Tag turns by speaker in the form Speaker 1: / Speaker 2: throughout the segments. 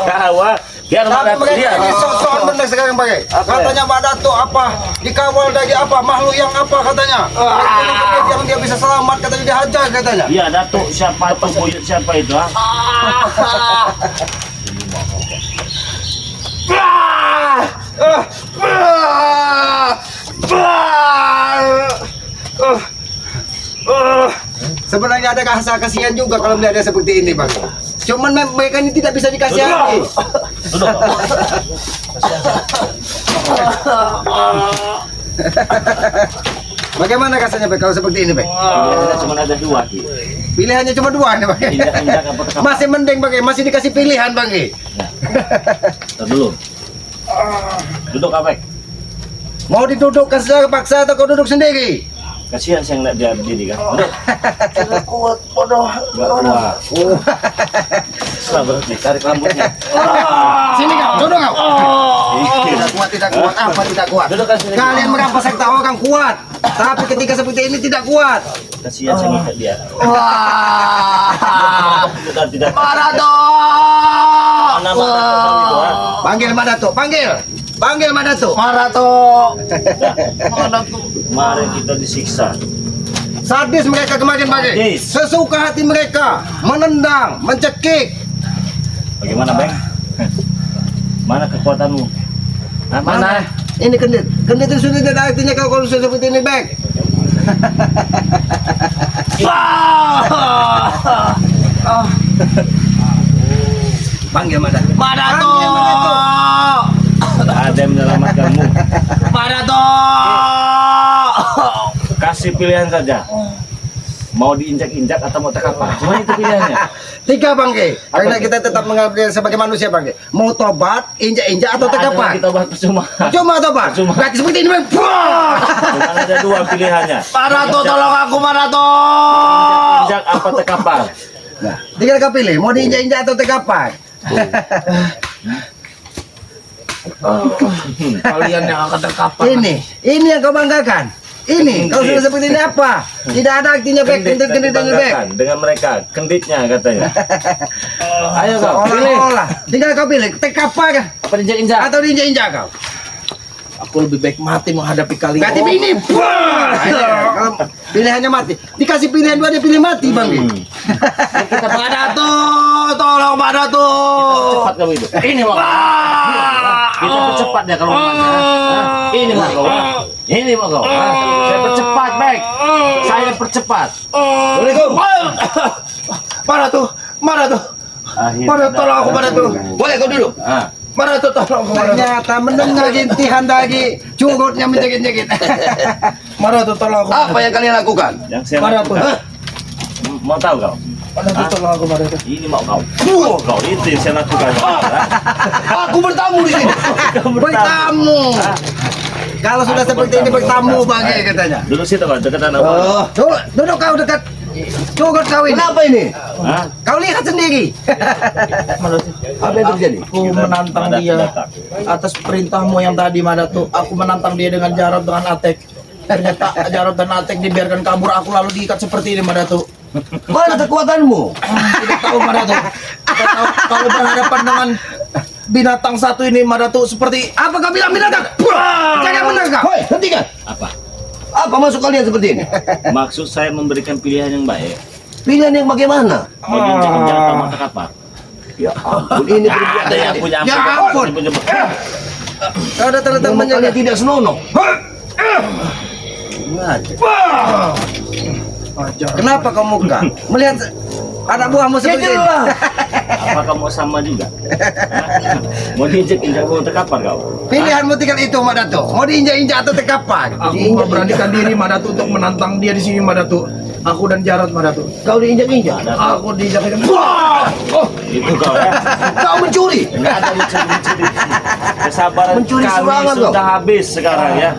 Speaker 1: Kawa, biar
Speaker 2: Tapi mereka
Speaker 1: dia.
Speaker 2: ini soal benar sekarang pakai. Katanya Mbak Dato apa? Dikawal dari apa? Makhluk yang apa katanya? Yang dia bisa selamat katanya dihajar katanya.
Speaker 1: Iya, Datuk siapa itu, buyut siapa itu?
Speaker 2: Sebenarnya ada rasa kasihan juga kalau melihat dia seperti ini, Bang. Cuman mereka ini tidak bisa dikasihani.
Speaker 1: Duduk.
Speaker 2: Bagaimana rasanya, Bang, kalau seperti ini, Bang?
Speaker 1: Cuma ada dua, Ki.
Speaker 2: Pilihannya cuma dua nih, Bang.
Speaker 1: Injak apa tekap?
Speaker 2: Masih mending, Bang. Masih dikasih pilihan, Bang.
Speaker 1: Tar dulu. Duduk, Abek.
Speaker 2: Mau didudukkan secara paksa atau kau duduk sendiri?
Speaker 1: Kasihan saya ngeliat dia berdiri kan. Duduk.
Speaker 2: Tidak kuat, bodoh.
Speaker 1: Enggak kuat. Sabar, tarik rambutnya.
Speaker 2: Sini kau, duduk kau. Tidak kuat, apa tidak kuat?
Speaker 1: Duduk kan sini.
Speaker 2: Kalian merasa sekta orang kuat, tapi ketika seperti ini tidak kuat.
Speaker 1: Kasihan saya ngeliat dia.
Speaker 2: Wah,
Speaker 1: Sudah tidak.
Speaker 2: Madato.
Speaker 1: Nama itu, ha?
Speaker 2: Panggil Madato, panggil Madato. Madato.
Speaker 1: Kemarin kita disiksa.
Speaker 2: Sadis mereka kemarin pagi.
Speaker 1: Sadis.
Speaker 2: Sesuka hati mereka, menendang, mencekik.
Speaker 1: Bagaimana, Bang? Mana kekuatanmu? Nah, mana?
Speaker 2: Ini kendit. Kendit itu sudah tidak artinya kalau sudah seperti ini, Bang. Panggil Madato.
Speaker 3: Madato.
Speaker 1: Ada yang menyelamatkanmu.
Speaker 3: Madato.
Speaker 1: Kasih pilihan saja. Mau diinjak-injak atau mau tekapa? Cuma itu pilihannya.
Speaker 2: Tiga, Bang Ge. Karena
Speaker 1: Bang Ge?
Speaker 2: kita tetap mengambil sebagai manusia, Bang Ge. Mau tobat, injak-injak atau tekapan?
Speaker 1: Kita bahas percuma.
Speaker 2: Cuma tobat.
Speaker 1: Percuma.
Speaker 2: Berarti seperti ini, Bang. Buah!
Speaker 1: Cuma ada dua pilihannya.
Speaker 3: Madato, tolong aku Madato.
Speaker 1: Injak apa tekapan?
Speaker 2: Nah, tinggal kau pilih, mau diinjak-injak atau tekapan?
Speaker 3: Kalian yang akan terkapar.
Speaker 2: Ini yang kau banggakan. Ini, kau sudah seperti ini apa? Tidak ada artinya, Bang. Kendit,
Speaker 1: Dibanggakan dengan mereka, kenditnya katanya. Ayo kau, pilih.
Speaker 2: Olah, tinggal kau pilih, tekapan
Speaker 1: Apa injak-injak?
Speaker 2: atau diinjak-injak kau?
Speaker 3: Aku lebih baik mati menghadapi kalian.
Speaker 2: Berarti ini, buah! Kalau pilihannya mati. Dikasih pilihan dua, dia pilih mati, Bang.
Speaker 3: Madato, tolong Madato.
Speaker 1: Cepat kamu itu. Ini mau. Kita percepat ya kalau mau. Ini mau kau. Ini mau kau. Saya percepat, baik. Saya percepat.
Speaker 3: Madato, Madato. Madato, tolong aku Madato. Boleh kau duduk?
Speaker 1: Ah.
Speaker 3: Madato, tolong aku Madato.
Speaker 2: Ternyata mendengar rintihan lagi, curutnya menjegit-jegit.
Speaker 3: Madato, tolong aku. Apa yang kalian lakukan?
Speaker 1: Yang saya
Speaker 3: Madato.
Speaker 1: lakukan. Mau tahu kau?
Speaker 3: Madato, tolong aku Madato.
Speaker 1: Ini mau kau. Kau itu yang saya lakukan.
Speaker 3: Aku bertamu di sini.
Speaker 2: Bertamu. Kalau sudah seperti ini bertamu, Bang, katanya.
Speaker 1: Duduk situ kau, dekat anak.
Speaker 2: Duduk kau dekat. Curut kau ini.
Speaker 3: Kenapa ini?
Speaker 1: Hah?
Speaker 2: Kau lihat sendiri.
Speaker 3: Apa yang terjadi? Aku menantang
Speaker 1: Madato
Speaker 3: dia
Speaker 1: datang.
Speaker 3: atas perintahmu yang tadi Madato. Aku menantang dia dengan Jarod dengan Atek. Ternyata Jarod dan Atek dibiarkan kabur. Aku lalu diikat seperti ini Madato. Mana kekuatanmu? Tidak tahu Madato. Tidak tahu kalau berhadapan dengan binatang satu ini Madato seperti
Speaker 2: Apa kau bilang binatang? Jangan benar kau.
Speaker 3: Hoi, hentikan.
Speaker 1: Apa?
Speaker 3: Apa maksud kalian seperti ini?
Speaker 1: Maksud saya memberikan pilihan yang baik.
Speaker 3: Pilihan yang bagaimana?
Speaker 1: Mau diinjak-injak atau mau tekapa?
Speaker 3: Ya ampun, ini
Speaker 1: Ada yang punya
Speaker 2: Ya ampun. Kau datang-datang
Speaker 3: Memang kalian
Speaker 2: menjaga.
Speaker 3: tidak senonoh.
Speaker 2: Kenapa kau muka? Melihat anak buahmu seperti ini.
Speaker 1: Apa kamu sama juga? Hah? Mau diinjak-injak mau tekapa kau?
Speaker 2: Pilihanmu tinggal itu, Madato. Mau diinjak-injak atau tekapan?
Speaker 3: Aku memberanikan diri Madato untuk menantang dia di sini Madato. Aku dan Jarod Madato. Kau diinjak-injak? Aku diinjak-injak. Wah! Oh,
Speaker 1: Itu kau ya?
Speaker 3: kau mencuri.
Speaker 1: Enggak ada mencuri-mencuri. Kesabaran
Speaker 3: Mencuri
Speaker 1: kami
Speaker 3: serangan, kau.
Speaker 1: sudah habis sekarang ya.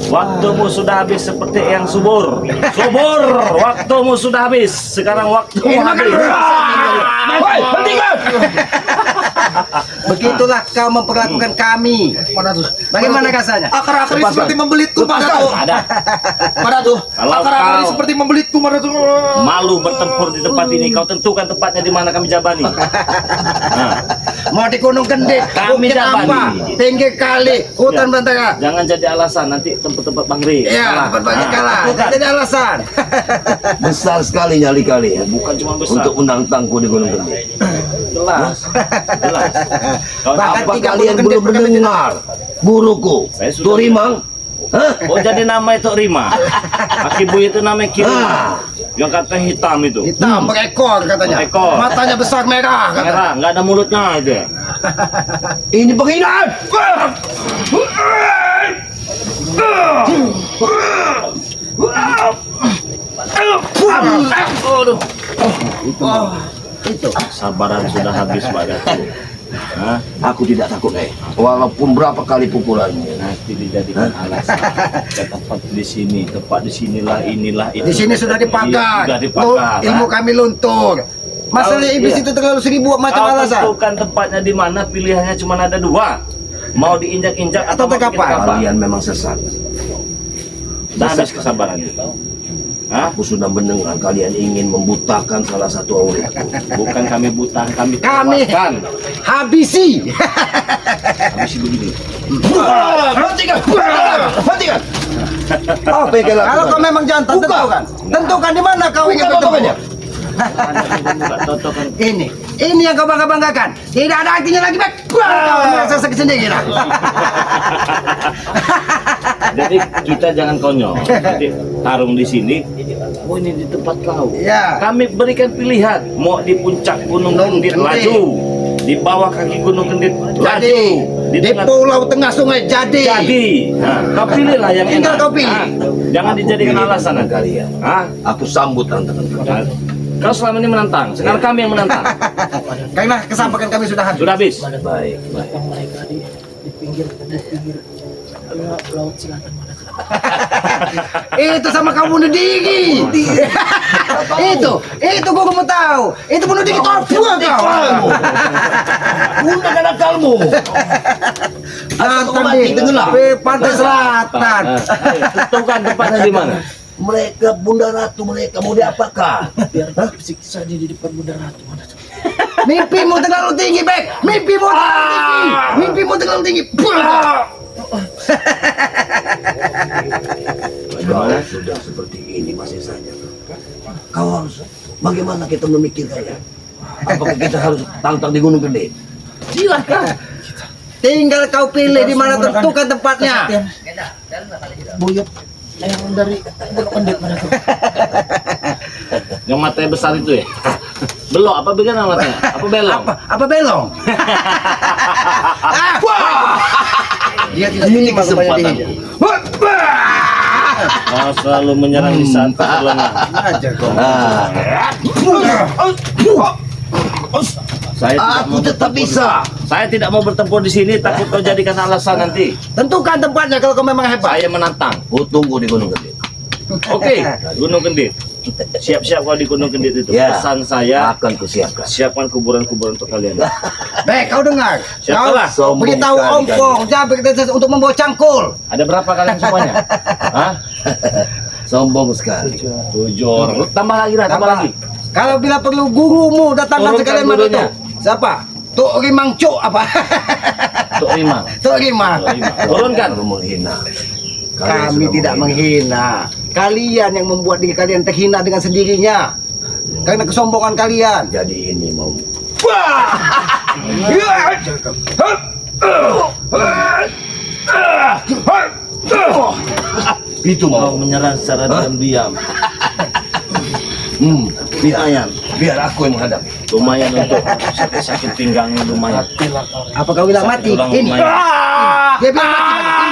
Speaker 1: Waktumu sudah habis seperti yang subur. Subur. Waktumu sudah habis. Sekarang waktumu habis.
Speaker 3: Hei, hentikan!
Speaker 2: Begitulah kau memperlakukan kami. Bagaimana rasanya?
Speaker 3: Akar-akar ini seperti membelitku Pak Datuk.
Speaker 1: Ada.
Speaker 3: Pak Datuk,
Speaker 1: Kalau
Speaker 3: akar-akar ini
Speaker 1: kau-
Speaker 3: seperti membelitku Pak Datuk.
Speaker 1: Malu bertempur di tempat ini, kau tentukan tempatnya di mana kami jabani. Nah,
Speaker 2: Mau di Gunung Kendit,
Speaker 1: Kami
Speaker 2: Bukit
Speaker 1: jabani.
Speaker 2: apa? Tinggi kali, hutan belantara.
Speaker 1: jangan jadi alasan nanti tempat-tempat Bang Ri.
Speaker 2: Iya, berbagi kalah.
Speaker 1: Bukan.
Speaker 2: Jadi alasan.
Speaker 4: Besar sekali nyali kalian
Speaker 1: Bukan cuma besar.
Speaker 4: untuk menantangku di Gunung Kendit.
Speaker 1: Jelas. Jelas. Kau
Speaker 2: Bahkan
Speaker 4: Apa
Speaker 2: 30
Speaker 4: kalian
Speaker 2: Kendit
Speaker 4: belum
Speaker 2: berkali
Speaker 4: mendengar guruku
Speaker 1: Saya sudah
Speaker 4: Turimang? Hah?
Speaker 1: Oh jadi nama itu Rima. Akibu itu namanya Kirima.
Speaker 4: Ah.
Speaker 1: Yang kata hitam itu.
Speaker 2: Hitam berekor katanya.
Speaker 1: Berekor.
Speaker 2: Matanya besar merah katanya.
Speaker 1: Merah, nggak ada mulutnya itu.
Speaker 4: Ini penghinaan!
Speaker 2: Oh, itu.
Speaker 1: Sabaran sudah habis Pak Datuk. Hah?
Speaker 4: Aku tidak takut, walaupun berapa kali pukulanmu.
Speaker 1: Nanti dijadikan alasan. Ke tempat di sini, tempat di sinilah, inilah itu.
Speaker 2: Di sini sudah dipagar.
Speaker 1: Sudah dipagar.
Speaker 2: Ilmu kami luntur. Masalah
Speaker 1: Kau-
Speaker 2: iblis
Speaker 1: iya.
Speaker 2: itu terlalu seribu macam
Speaker 1: Kau
Speaker 2: alasan.
Speaker 1: tentukan tempatnya di mana, pilihannya cuma ada dua. Mau diinjak-injak
Speaker 2: Atau
Speaker 1: atau mau
Speaker 2: terkapar.
Speaker 1: kita kapar.
Speaker 4: Kalian memang sesat.
Speaker 1: Dah habis kesabaran. Hah?
Speaker 4: Aku sudah mendengar kalian ingin membutakan salah satu auritku.
Speaker 1: Bukan kami buta, kami
Speaker 2: Kami
Speaker 1: tewaskan.
Speaker 2: habisi.
Speaker 1: Habis begini.
Speaker 4: Hentikan! Hentikan! Apa yang kalian
Speaker 2: Kalau
Speaker 4: lakukan?
Speaker 2: kau memang jantan,
Speaker 4: Buka.
Speaker 2: tentukan. Tentukan di mana kau ingin
Speaker 4: Buka
Speaker 2: bertemu.
Speaker 4: bapaknya.
Speaker 1: Nggak cocok kan?
Speaker 2: Ini yang kau bangga-banggakan. Tidak ada artinya lagi, Bek. Kau merasa sakit sendiri lah.
Speaker 1: Jadi kita jangan konyol. Jadi tarung di sini. Oh ini di tempat kau.
Speaker 2: Iya.
Speaker 1: Kami berikan pilihan. Mau di puncak Gunung
Speaker 2: Gunung
Speaker 1: Kendit
Speaker 2: Kendit.
Speaker 1: laju, di bawah kaki Gunung Kendit laju,
Speaker 2: Jadi di
Speaker 1: tengah
Speaker 2: pulau tengah sungai jadi.
Speaker 1: Nah, kau pilihlah yang
Speaker 2: Tinggal
Speaker 1: enak.
Speaker 2: kau pilih.
Speaker 1: Ah, jangan dijadikan alasan nanti.
Speaker 4: kalian.
Speaker 1: Ah,
Speaker 4: Aku sambut tantangan kalian.
Speaker 1: kau selama ini menantang. Sekarang kami yang menantang.
Speaker 2: Karena kesabaran kami sudah habis.
Speaker 1: Sudah habis.
Speaker 4: Baik, baik.
Speaker 3: Mereka di pinggir laut selatan mana?
Speaker 2: Itu sama kamu bunuh diri. itu gua mau tahu. Itu bunuh diri kau buang kau.
Speaker 4: Gunakan akalmu.
Speaker 2: Datang
Speaker 4: mati tenggelam.
Speaker 2: di pantai selatan.
Speaker 1: Tentukan tempatnya di mana.
Speaker 4: Mereka Bunda Ratu, mereka mau diapakan?
Speaker 3: Biar siksa dia di depan Bunda Ratu mana?
Speaker 2: Mimpimu terlalu tinggi, Bek. Mimpimu terlalu tinggi. Mimpimu terlalu tinggi.
Speaker 4: Kalau sudah seperti ini masih saja. Kau harus, bagaimana kita memikirkannya? Apakah kita harus tantang di Gunung Gede?
Speaker 3: Silakan.
Speaker 2: Tinggal kau pilih di mana tentukan tempatnya.
Speaker 3: Buyut yang dari Gunung Kendit mana tuh?
Speaker 1: Yang matanya besar itu ya. Belok apa bagaimana matanya? Apa belong?
Speaker 2: Apa belong? Dia tidak
Speaker 4: Ini
Speaker 2: terima kepada
Speaker 4: kesempatan.
Speaker 2: dirinya.
Speaker 1: Kau selalu menyerang di saat terlengah.
Speaker 2: Aja kau.
Speaker 1: Saya tidak
Speaker 4: Aku
Speaker 1: mau
Speaker 4: tetap bisa.
Speaker 1: Saya tidak mau bertempur di sini, takut kau jadikan alasan nanti.
Speaker 2: Tentukan tempatnya kalau kau memang hebat.
Speaker 1: Saya menantang.
Speaker 4: Ku tunggu di Gunung Gede.
Speaker 1: Oke, Gunung Kendit. Siap-siap kau di Gunung Kendit itu.
Speaker 4: Ya.
Speaker 1: Pesan saya,
Speaker 4: Akan kusiapkan.
Speaker 1: siapkan kuburan-kuburan untuk kalian.
Speaker 2: Baik, kau dengar.
Speaker 1: Siapalah.
Speaker 2: Kau
Speaker 4: Sombong
Speaker 2: beritahu
Speaker 4: sekali
Speaker 2: Ompong Jabir untuk membawa cangkul.
Speaker 1: Ada berapa kalian semuanya? Hah?
Speaker 4: Sombong sekali.
Speaker 1: 7 orang. Tambah lagi lah, tambah lagi.
Speaker 2: Kalau bila perlu gurumu datangkan
Speaker 1: Turunkan
Speaker 2: sekalian mana
Speaker 1: gurunya.
Speaker 2: tuh? Siapa? Tuk Rimang Cuk apa?
Speaker 1: Untuk 5.
Speaker 2: Tuk Rimang.
Speaker 1: Turunkan.
Speaker 4: Baru menghina. Kalian
Speaker 2: Kami
Speaker 4: sudah
Speaker 2: tidak menghina. Kalian yang membuat diri kalian terhina dengan sendirinya. Karena kesombongan kalian.
Speaker 4: Jadi ini mau. Itu
Speaker 1: Mau
Speaker 4: mau.
Speaker 1: menyerang secara diam-diam.
Speaker 4: Biar, biar aku yang menghadapi.
Speaker 1: Lumayan untuk sakit-sakit pinggangnya lumayan.
Speaker 2: Apa kau bilang mati?
Speaker 1: Tulang
Speaker 2: Ini.
Speaker 1: lumayan.
Speaker 2: Dia bilang mati.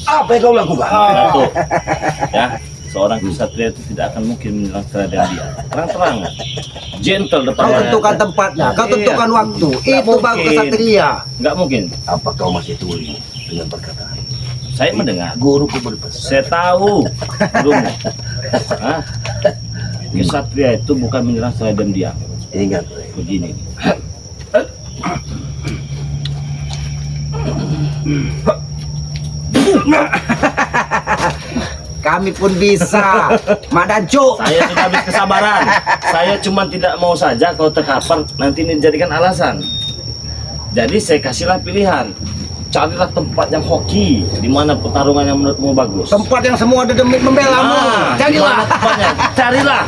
Speaker 4: Apa yang kau lakukan?
Speaker 1: Satu, ya, seorang kesatria itu tidak akan mungkin menyerang secara diam-diam. Terang-terang, gentle
Speaker 2: Kau
Speaker 1: depannya.
Speaker 2: tentukan tempatnya. Kau
Speaker 1: Iya.
Speaker 2: tentukan waktu.
Speaker 1: Nggak
Speaker 2: Itu baru
Speaker 1: mungkin.
Speaker 2: kesatria.
Speaker 1: Nggak mungkin.
Speaker 4: Apa kau masih tuli dengan perkataan?
Speaker 1: Saya mendengar.
Speaker 4: Guruku berpesan.
Speaker 1: Saya tahu. Gurumu. Hah? Kesatria itu bukan menyerang secara diam-diam.
Speaker 4: Ingat,
Speaker 1: Begini.
Speaker 3: Kami pun bisa. Mak Daco.
Speaker 1: Saya sudah habis kesabaran. Saya cuma tidak mau saja kau terkapar nanti ini dijadikan alasan. Jadi saya kasihlah pilihan. Carilah tempat yang hoki, di mana pertarungan yang menurutmu bagus.
Speaker 3: Tempat yang semua ada demi membelamu.
Speaker 1: Nah, di
Speaker 3: Carilah.
Speaker 1: mana tempatnya? Carilah.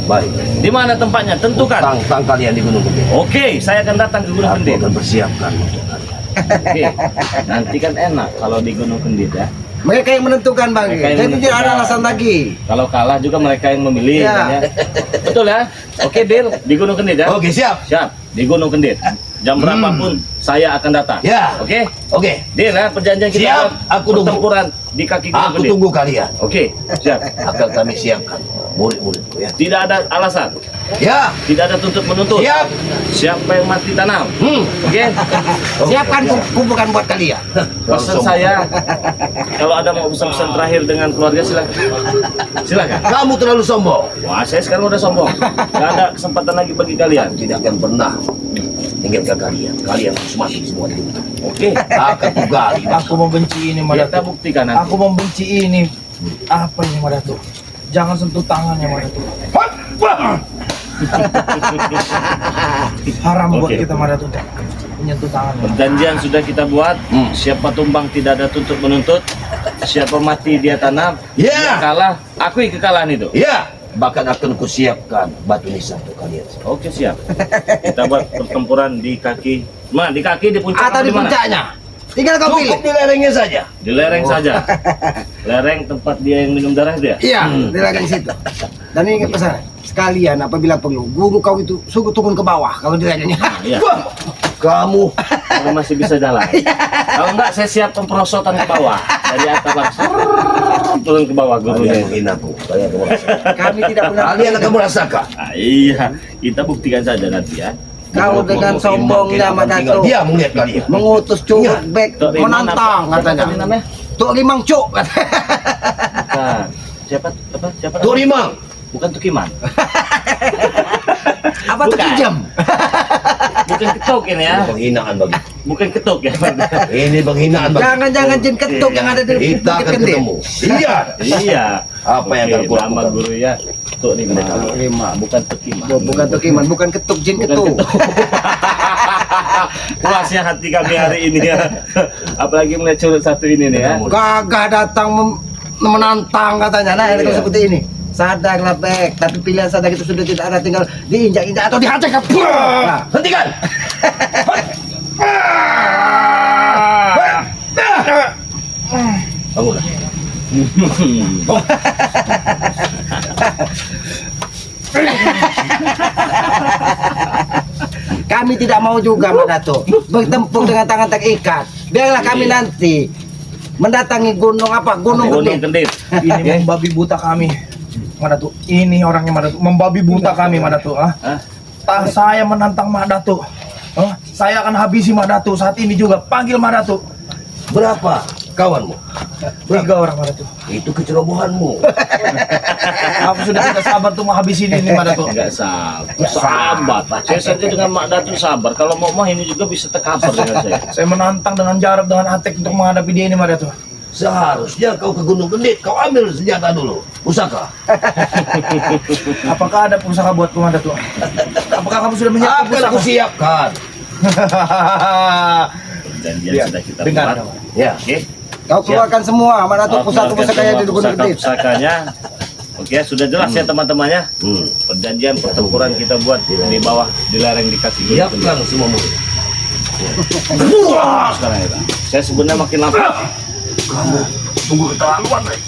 Speaker 4: baik.
Speaker 1: Di mana tempatnya? Tentukan.
Speaker 4: Tang kalian di Gunung Kendit.
Speaker 1: Oke, saya akan datang ke Gunung
Speaker 4: Aku
Speaker 1: Kendit.
Speaker 4: akan persiapkan untuk kalian.
Speaker 1: Oke, nanti kan enak kalau di Gunung Kendit ya.
Speaker 3: Mereka yang menentukan bang.
Speaker 1: Mereka yang
Speaker 3: Jadi tidak ada
Speaker 1: menentukan.
Speaker 3: alasan lagi.
Speaker 1: Kalau kalah juga mereka yang memilih.
Speaker 3: Ya.
Speaker 1: Kan, ya. Betul ya? Oke, deal di Gunung Kendit ya.
Speaker 4: Oke, siap.
Speaker 1: Siap, di Gunung Kendit. Jam berapapun saya akan datang.
Speaker 4: Ya.
Speaker 1: Oke?
Speaker 4: Oke,
Speaker 1: Deal ya, perjanjian kita
Speaker 4: Siap,
Speaker 1: buat
Speaker 4: aku tunggu.
Speaker 1: pertempuran di kaki Gunung
Speaker 4: aku
Speaker 1: Kendit.
Speaker 4: tunggu kalian.
Speaker 1: Oke, siap.
Speaker 4: Akan kami siapkan murid-muridku ya.
Speaker 1: Tidak ada alasan,
Speaker 4: Ya,
Speaker 1: tidak ada tuntut menuntut.
Speaker 4: siap.
Speaker 1: Siapa yang mati tanam. Oke?
Speaker 3: Siapkan kumpulan buat kalian.
Speaker 1: Pesan saya, kalau ada mau pesan-pesan terakhir dengan keluarga silakan. Silakan.
Speaker 4: Kamu terlalu sombong.
Speaker 1: Wah, saya sekarang udah sombong. Gak ada kesempatan lagi bagi kalian.
Speaker 4: Tidak akan pernah mengingatkan kalian. Kalian harus mati semua di hutan.
Speaker 1: Oke.
Speaker 4: Akan kugali.
Speaker 3: Aku membenci ini
Speaker 1: Kita
Speaker 3: Madatu.
Speaker 1: buktikan nanti.
Speaker 3: Aku membenci ini. Apa ini Madatu? Jangan sentuh tangannya Madatu. Haram buat
Speaker 1: Oke.
Speaker 3: kita Madatu. Menyentuh tangannya.
Speaker 1: Perjanjian sudah kita buat. Siapa tumbang tidak ada tuntut menuntut. Siapa mati dia tanam.
Speaker 4: Ya.
Speaker 1: Dia kalah, akui kekalahan itu.
Speaker 4: Ya, bahkan akan kusiapkan batu nisan untuk kalian.
Speaker 1: Oke, siap. Kita buat pertempuran di kaki. Mana? Di kaki, di puncak.
Speaker 3: Atau
Speaker 1: atau
Speaker 3: di
Speaker 1: mana?
Speaker 3: puncaknya. Tinggal kau pilih.
Speaker 4: Cukup di lerengnya saja.
Speaker 1: Di lereng saja. Lereng tempat dia yang minum darah dia.
Speaker 3: Iya, di ladang situ. Dan ini pesan, sekalian apabila perlu, guru kau itu suruh turun ke bawah kalau di ladangnya.
Speaker 1: Iya.
Speaker 4: Wah, kamu
Speaker 1: Kalau masih bisa jalan. Kalau enggak, saya siap pemperosotan ke bawah. Dari atas langsung turun ke bawah
Speaker 4: kalian
Speaker 1: gurunya.
Speaker 4: menghinaku. Kalian akan merasakan.
Speaker 3: Kami tidak pernah.
Speaker 4: Kalian akan merasakan.
Speaker 1: Ah, iya, kita buktikan saja nanti ya.
Speaker 3: Kau dengan sombongnya Madatu
Speaker 4: Dia melihat kalian.
Speaker 3: mengutus curug bek
Speaker 1: Tok Rimang
Speaker 3: menantang
Speaker 1: apa? Siapa tadi
Speaker 3: katanya.
Speaker 1: namanya?
Speaker 3: Tok Rimang Cuk.
Speaker 1: Bukan. Siapa? Apa? Siapa?
Speaker 4: Tuh Rimang.
Speaker 1: Bukan Tukiman.
Speaker 3: Apa tuh
Speaker 1: Bukan.
Speaker 3: kijam?
Speaker 1: Bukan ketuk ini ya.
Speaker 4: Ini penghinaan bagi.
Speaker 1: Bukan ketuk ya.
Speaker 4: Ini penghinaan bagi.
Speaker 3: Jangan-jangan jin ketuk yang ada di
Speaker 4: Kita
Speaker 3: Bukit
Speaker 4: akan
Speaker 3: Kendit.
Speaker 4: ketemu. Iya.
Speaker 1: Iya.
Speaker 4: Apa yang akan
Speaker 1: Oke,
Speaker 4: kulakukan?
Speaker 1: nama guru ya. Tuk Rimang.
Speaker 3: Rimang.
Speaker 1: Bukan Tukiman.
Speaker 3: Bukan Tukiman, bukan ketuk jin
Speaker 1: Bukan
Speaker 3: ketuk.
Speaker 1: ketuk. Puasnya hati kami hari ini ya. Apalagi melihat curug satu ini nih ya.
Speaker 3: Gagah datang menantang katanya. Nah, ini kalau seperti ini. Sadarlah Bek, tapi pilihan sadar itu sudah tidak ada, tinggal diinjak-injak atau dihancurkan. Nah,
Speaker 4: Hentikan. Bangunlah.
Speaker 3: kami tidak mau juga Madatu bertempur dengan tangan terikat. Biarlah kami nanti mendatangi gunung apa? Gunung
Speaker 1: Gunung
Speaker 3: Kendit.
Speaker 1: Kendit.
Speaker 3: Ini membabi buta kami. Madatu, ini orangnya Madatu, membabi buta kami Madatu.
Speaker 1: Hah?
Speaker 3: Saya menantang Madatu. Saya akan habisi Madatu saat ini juga. Panggil Madatu.
Speaker 4: Berapa kawanmu?
Speaker 3: 3 orang Madatu.
Speaker 4: Itu kecerobohanmu.
Speaker 3: Aku sudah tidak sabar tuh menghabisi ini Madatu.
Speaker 1: Enggak sabar. Saya saja dengan Mak Datu sabar. Kalau mau ini juga bisa tercover dengan saya.
Speaker 3: Saya menantang dengan jarak dengan Atek untuk menghadapi dia ini Madatu.
Speaker 4: Seharusnya kau ke Gunung Kendit, kau ambil senjata dulu. Pusaka.
Speaker 3: Apakah ada pusaka buatku Madatu? Apakah kamu sudah menyiapkan
Speaker 4: Akan
Speaker 3: pusaka?
Speaker 4: kusiapkan.
Speaker 1: Perjanjian
Speaker 3: Ya,
Speaker 1: sudah kita
Speaker 3: dengar.
Speaker 1: buat.
Speaker 4: Ya.
Speaker 1: Oke.
Speaker 3: Kau keluarkan semua Madatu pusaka-pusakanya di Gunung Kendit.
Speaker 1: Pusakanya. Oke, sudah jelas ya teman-temannya. Perjanjian pertempuran kita buat di bawah di lereng di kaki Gunung Kendit.
Speaker 4: Siapkan semua murid.
Speaker 1: Sekarang ya, Pak. Saya sebenarnya makin lapar.
Speaker 4: Kamu tunggu keterlaluan, Rek.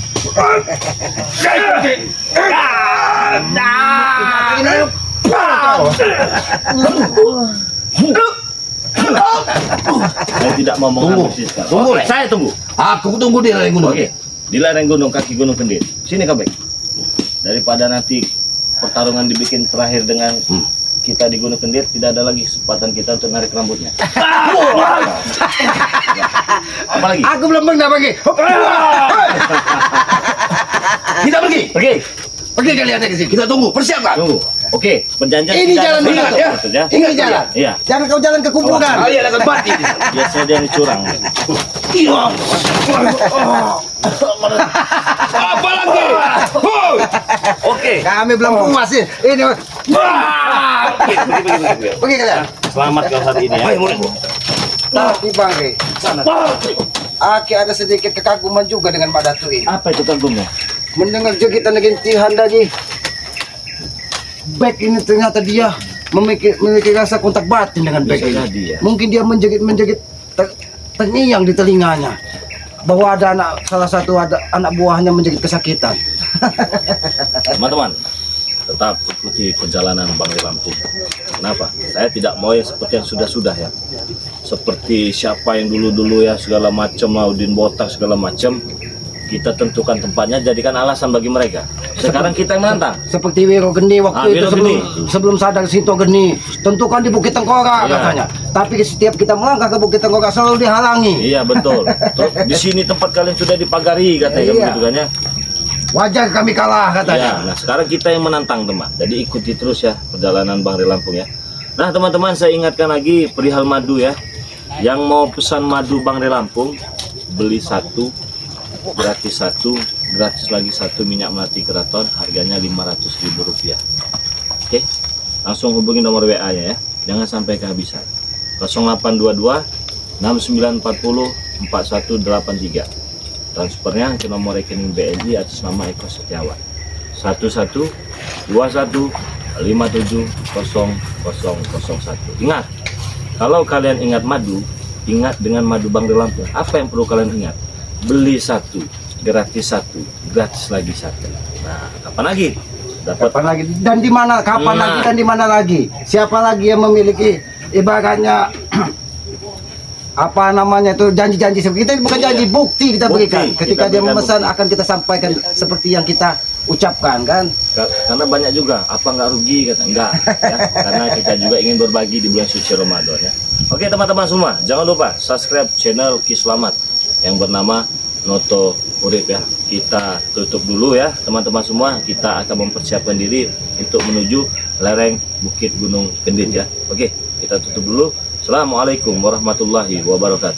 Speaker 1: Saya tidak mau
Speaker 4: Tunggu.
Speaker 1: menghabisi sekarang.
Speaker 4: Tunggu,
Speaker 1: Oke,
Speaker 4: Rek.
Speaker 1: saya tunggu.
Speaker 4: Aku tunggu di lereng gunung.
Speaker 1: Oke, di lereng gunung kaki Gunung Kendit. Sini Kabek. Daripada nanti pertarungan dibikin terakhir dengan kita di Gunung Kendit, tidak ada lagi kesempatan kita untuk narik rambutnya. Apalagi?
Speaker 3: Aku belum pernah pergi.
Speaker 4: Kita pergi.
Speaker 1: Pergi.
Speaker 3: Pergi kalian dari sini.
Speaker 4: Kita tunggu, persiapkan.
Speaker 1: Tunggu. Oke, perjanjian
Speaker 3: Ini
Speaker 1: tidak
Speaker 3: jalan
Speaker 1: ada
Speaker 3: Badato,
Speaker 1: sesuatu,
Speaker 3: ya.
Speaker 1: maksudnya.
Speaker 3: Ini jalan.
Speaker 1: Iya.
Speaker 3: Jangan kau jalan ke kuburan.
Speaker 4: Kalian akan mati.
Speaker 1: Biasanya dia yang curang.
Speaker 4: Iya. Apa lagi? Hoi. Oke.
Speaker 3: Kami belum puas sih. Ini pergi kalian.
Speaker 1: Selamat kau hari ini ya.
Speaker 4: Ayo muridku.
Speaker 2: Tapi Bang Ge, Aki ada sedikit kekaguman juga dengan Mbak Datu ini.
Speaker 1: Apa itu kagumnya?
Speaker 2: Mendengar jegitan gintihan tadi. Back ini ternyata dia memiliki rasa kontak batin dengan Back
Speaker 1: Bisa
Speaker 2: ini.
Speaker 1: jadi, ya.
Speaker 2: Mungkin dia menjegit terngiang di telinganya bahwa ada salah satu anak buahnya menjadi kesakitan.
Speaker 1: Teman-teman, tetap ikuti perjalanan Bang di Lampung. Kenapa? Saya tidak mau yang seperti yang sudah-sudah ya. Seperti siapa yang dulu-dulu ya segala macam, Udin botak segala macam. Kita tentukan tempatnya, jadikan alasan bagi mereka. Sekarang kita yang menantang.
Speaker 2: Seperti Wiro Geni waktu itu
Speaker 1: Wiro Geni.
Speaker 2: sebelum sadar Sinto Geni, tentukan di Bukit Tengkorak
Speaker 1: Iya.
Speaker 2: katanya. Tapi setiap kita melangkah ke Bukit Tengkorak selalu dihalangi.
Speaker 1: Iya betul. Terus di sini tempat kalian sudah dipagari katanya,
Speaker 2: Iya.
Speaker 1: begitu kan ya.
Speaker 2: Wajar kami kalah
Speaker 1: Ya,
Speaker 2: katanya.
Speaker 1: nah sekarang kita yang menantang teman. Jadi ikuti terus ya perjalanan Bang di Lampung ya. Nah teman-teman, saya ingatkan lagi perihal madu ya. Yang mau pesan madu Bang di Lampung, beli satu gratis satu, gratis lagi satu minyak melati keraton, harganya Rp500.000. Oke, langsung hubungi nomor WA-nya ya, jangan sampai kehabisan. 0822 6940 4183. Transfernya ke nomor rekening BNI atas nama Eko Setiawan. 1121570001. Ingat, kalau kalian ingat madu, ingat dengan madu Bang di Lampung. Apa yang perlu kalian ingat? Beli satu, gratis satu, gratis lagi satu. Nah, kapan lagi? Dapat
Speaker 2: Kapan lagi? Dan di mana? Kapan
Speaker 1: Nah.
Speaker 2: lagi? Dan di mana lagi? Siapa lagi yang memiliki ibaratnya apa namanya itu janji-janji seperti kita bukan janji, bukti kita
Speaker 1: Bukti.
Speaker 2: berikan.
Speaker 1: Kita
Speaker 2: Ketika dia
Speaker 1: berikan
Speaker 2: memesan
Speaker 1: bukti.
Speaker 2: akan kita sampaikan seperti yang kita ucapkan kan.
Speaker 1: karena banyak juga apa nggak rugi kata enggak ya, karena kita juga ingin berbagi di bulan suci Ramadan ya. Oke teman-teman semua, jangan lupa subscribe channel Ki Slamet yang bernama Noto Urip ya. Kita tutup dulu ya teman-teman semua, kita akan mempersiapkan diri untuk menuju lereng Bukit Gunung Kendit ya. Oke, kita tutup dulu. Assalamualaikum warahmatullahi wabarakatuh.